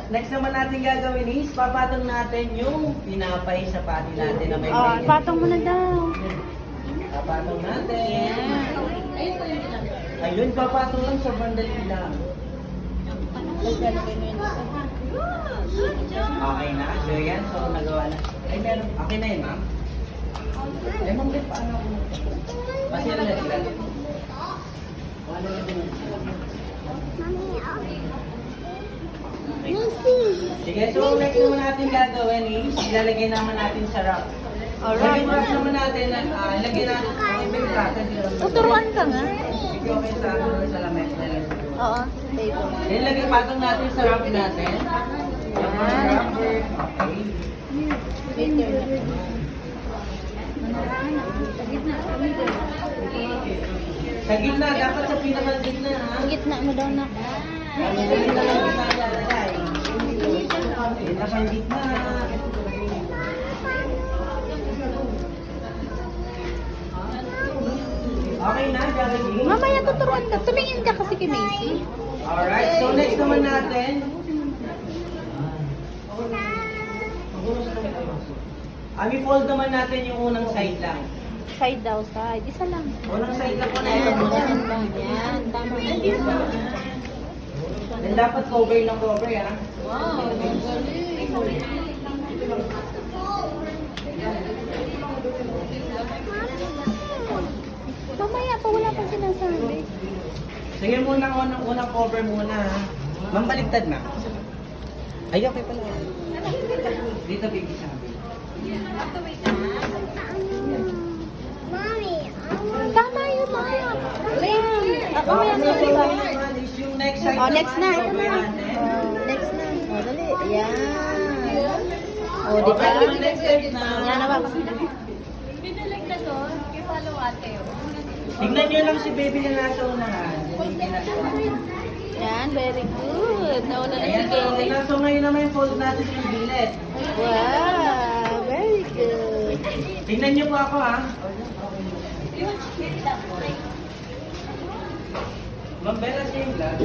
next naman natin gagawin is papatong natin yung pinapay sa pati natin na may Oh, mayo. patong mo na daw. Papatong natin. Yeah. Ayun, papatong lang sa bandal lang. Okay na. So yan, so nagawa na. Ay, meron. Okay na yun, ma'am? Ay, ma'am, paano ako? Kasi lang naglag. Sige, so next naman natin gagawin is ilalagay naman natin sa wrap. Alright. Sa wrap naman natin, ilagay natin may plato. Tuturuan ka nga. Sige, okay sa sa lamesa na lang. Oo, table. Ilagay patong natin sa wrap natin. Yung first wrap. Okay. Sa gitna, dapat sa pinakagitna ha. Ang gitna mo daw na. Pinakagitna. Okay na, Jollibee? Mamaya tuturuan ka. Tumingin ka kasi kay Macy. Alright, so next naman natin. I-fold naman natin yung unang side lang. Side daw, side. Isa lang. Unang side lang po na Yan, ito. ganyan lang. Yan, tama. Then dapat cover ng cover ha. Wow, ang galing. Mamaya pa, wala pang sinasabi. Sige muna, unang cover muna ha. Mambaligtad na. Ay, okay pala. Dito baby sabi. Tama yun, mamaya. Mamaya sinasabi. Yung next side. Oh, next na. Ito cover na. natin. Next na. Oh, dali. Ayan. Oh, di ba? Okay, yung next side na. Yan na ba? Tignan nyo lang si baby na nasa unahan. Yan, very good. Nauna na si Ayan, okay Gayle. na. So ngayon naman yung fold natin yung billet. Wow, very good. Tignan nyo po ako ha. Ma'am Bella, same lang.